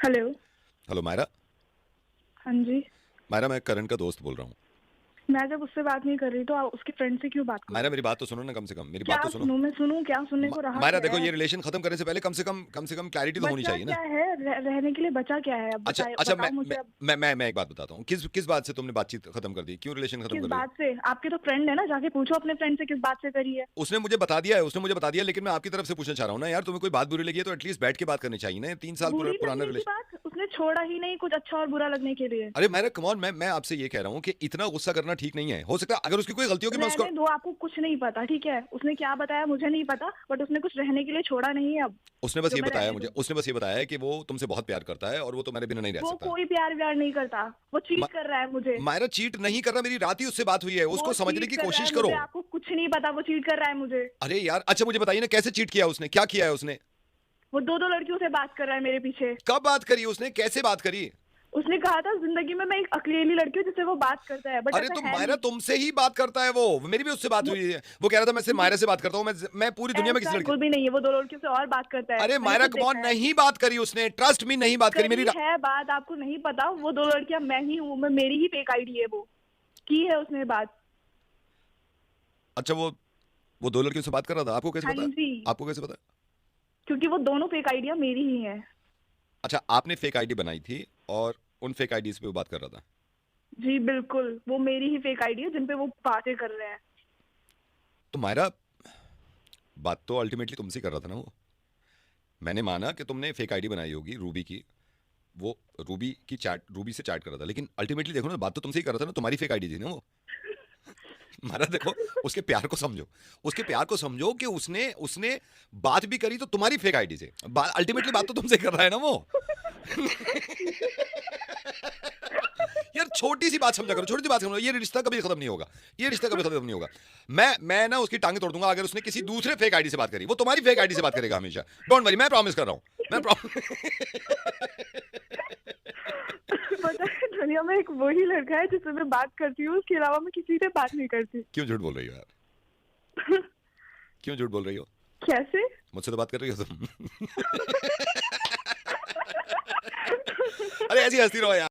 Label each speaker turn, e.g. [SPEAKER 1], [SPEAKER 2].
[SPEAKER 1] Hello.
[SPEAKER 2] Hello Myra.
[SPEAKER 1] हाँ जी।
[SPEAKER 2] मायरा, मैं करण का दोस्त बोल रहा हूँ।
[SPEAKER 1] मैं जब उससे बात नहीं कर रही तो उसके फ्रेंड से क्यों बात
[SPEAKER 2] मायरा,
[SPEAKER 1] करूँ?
[SPEAKER 2] मेरी बात तो सुनो ना, कम से कम मेरी
[SPEAKER 1] क्या
[SPEAKER 2] बात तो सुनो।
[SPEAKER 1] सुनूं? मैं सुनूं क्या? सुनने को रहा
[SPEAKER 2] मायरा
[SPEAKER 1] क्या
[SPEAKER 2] देखो,
[SPEAKER 1] है?
[SPEAKER 2] ये रिलेशन खत्म करने से पहले कम से कम क्लैरिटी तो होनी
[SPEAKER 1] बचा
[SPEAKER 2] चाहिए ना।
[SPEAKER 1] क्या है? रहने के लिए बचा क्या है? अब
[SPEAKER 2] अच्छा
[SPEAKER 1] बताए
[SPEAKER 2] अच्छा,
[SPEAKER 1] बताओ मुझे अब।
[SPEAKER 2] मैं एक बात बताता हूँ। किस किस बात से तुमने बातचीत खत्म कर दी? क्यों रिलेशन खत्म
[SPEAKER 1] किस
[SPEAKER 2] कर दी?
[SPEAKER 1] बात से? आपके तो फ्रेंड है ना, जाके पूछो अपने फ्रेंड से किस बात से करी है।
[SPEAKER 2] उसने मुझे बता दिया, लेकिन मैं आपकी तरफ से पूछना चाह रहा हूँ ना यार, तुम्हें कोई बात बुरी लगी है तो एटलीस्ट बैठ के बात करनी चाहिए ना। 3 साल
[SPEAKER 1] बुरी
[SPEAKER 2] पुराना
[SPEAKER 1] लगने की
[SPEAKER 2] रिलेशन।
[SPEAKER 1] बात? उसने छोड़ा ही नहीं कुछ अच्छा और बुरा लगने के लिए।
[SPEAKER 2] अरे मायरा कम ऑन, मैं आपसे ये कह रहा हूँ कि इतना गुस्सा करना ठीक नहीं है। हो सकता है अगर उसकी कोई गलती होगी, मैं उसको।
[SPEAKER 1] रहने दो, आपको कुछ नहीं पता, ठीक है? उसने क्या बताया मुझे नहीं पता, बट उसने कुछ रहने के लिए छोड़ा नहीं है अब।
[SPEAKER 2] उसने बस
[SPEAKER 1] जो
[SPEAKER 2] ये
[SPEAKER 1] मैं
[SPEAKER 2] बताया
[SPEAKER 1] रहने
[SPEAKER 2] मुझे,
[SPEAKER 1] दूं।
[SPEAKER 2] उसने बस ये बताया है कि वो तुमसे बहुत प्यार करता है और वो तुम्हारे बिना नहीं रह
[SPEAKER 1] वो
[SPEAKER 2] सकता।
[SPEAKER 1] कोई प्यार व्यार नहीं करता। वो चीट
[SPEAKER 2] मा-
[SPEAKER 1] कर रहा है मुझे।
[SPEAKER 2] मायरा चीट नहीं कर रहा, मेरी रात ही उससे बात हुई है,
[SPEAKER 1] वो
[SPEAKER 2] उसको समझने
[SPEAKER 1] चीट
[SPEAKER 2] की
[SPEAKER 1] कर रहा
[SPEAKER 2] कोशिश
[SPEAKER 1] है
[SPEAKER 2] करो।
[SPEAKER 1] मुझे, आपको कुछ नहीं पता। वो चीट कर रहा है मुझे।
[SPEAKER 2] अरे यार, अच्छा मुझे बताइए ना, कैसे चीट किया उसने, क्या किया है उसने?
[SPEAKER 1] वो दो दो लड़कियों से बात कर रहा है मेरे पीछे।
[SPEAKER 2] कब बात करी उसने, कैसे बात करी?
[SPEAKER 1] उसने कहा था जिंदगी में मैं एक अकेली लड़की हूँ जिससे वो बात करता है, बट
[SPEAKER 2] अरे
[SPEAKER 1] ऐसा
[SPEAKER 2] तो
[SPEAKER 1] है
[SPEAKER 2] मायरा
[SPEAKER 1] नहीं।
[SPEAKER 2] तुमसे ही बात करता है वो, मेरी भी उससे बात
[SPEAKER 1] वो
[SPEAKER 2] हुई है। वो कह रहा था मैं सिर्फ
[SPEAKER 1] वो
[SPEAKER 2] मायरा से बात करता हूँ, मैं पूरी दुनिया में किसी
[SPEAKER 1] ऐसा
[SPEAKER 2] लड़के।
[SPEAKER 1] कुछ भी नहीं है। वो दो लड़कियों से और बात करता है,
[SPEAKER 2] अरे
[SPEAKER 1] मैंने
[SPEAKER 2] मायरा
[SPEAKER 1] खुद
[SPEAKER 2] कम ऑन,
[SPEAKER 1] देखा है।
[SPEAKER 2] नहीं बात करी उसने, ट्रस्ट मी, नहीं बात करी
[SPEAKER 1] करी
[SPEAKER 2] मेरी।
[SPEAKER 1] है बात, आपको नहीं पता। वो दो लड़कियां मैं ही हूँ, मैं मेरी ही फेक आईडी है वो। की है उसने बात।
[SPEAKER 2] अच्छा, वो दो लड़कियों से बात कर रहा था, आपको कैसे
[SPEAKER 1] हाँ
[SPEAKER 2] पता?
[SPEAKER 1] जी।
[SPEAKER 2] आपको कैसे पता?
[SPEAKER 1] क्योंकि वो दोनों फेक आईडिया मेरी ही है।
[SPEAKER 2] अच्छा, आपने फेक आईडी बनाई थी और उन फेक आईडीज पे वो बात कर रहा था।
[SPEAKER 1] जी बिल्कुल, वो मेरी ही फेक आईडी है जिनपे वो बातें कर रहे हैं।
[SPEAKER 2] तो मायरा, बात तो अल्टीमेटली तुमसे कर रहा था ना वो। मैंने माना कि तुमने फेक आईडी बनाई होगी रूबी की। वो रूबी से चैट कर रहा था, लेकिन अल्टीमेटली देखो ना, बात तो तुमसे ही कर रहा था ना, तुम्हारी फेक आईडी थी ना वो। मारा देखो, उसके प्यार को समझो। उसके प्यार को समझो कि उसने उसने बात भी करी तो तुम्हारी फेक आईडी से। अल्टीमेटली बात तो तुमसे कर रहा है ना वो। यार छोटी सी बात समझा करो, छोटी सी बात समझो, ये रिश्ता कभी खत्म नहीं होगा। ये रिश्ता कभी खत्म नहीं होगा। मैं ना उसकी टांगे तोड़ दूंगा अगर उसने किसी दूसरे फेक आईडी से बात करी। वो तुम्हारी फेक आईडी से बात करेगा हमेशा, डोंट वरी, मैं प्रॉमिस कर रहा हूं। मैं
[SPEAKER 1] पता है, दुनिया में एक वही लड़का है जिससे मैं बात करती हूँ, उसके अलावा मैं किसी से बात नहीं करती।
[SPEAKER 2] क्यों झूठ बोल रही हो यार? क्यों झूठ बोल रही हो?
[SPEAKER 1] कैसे?
[SPEAKER 2] मुझसे तो बात कर रही हो तुम। अरे ऐसी हंसती रहो यार।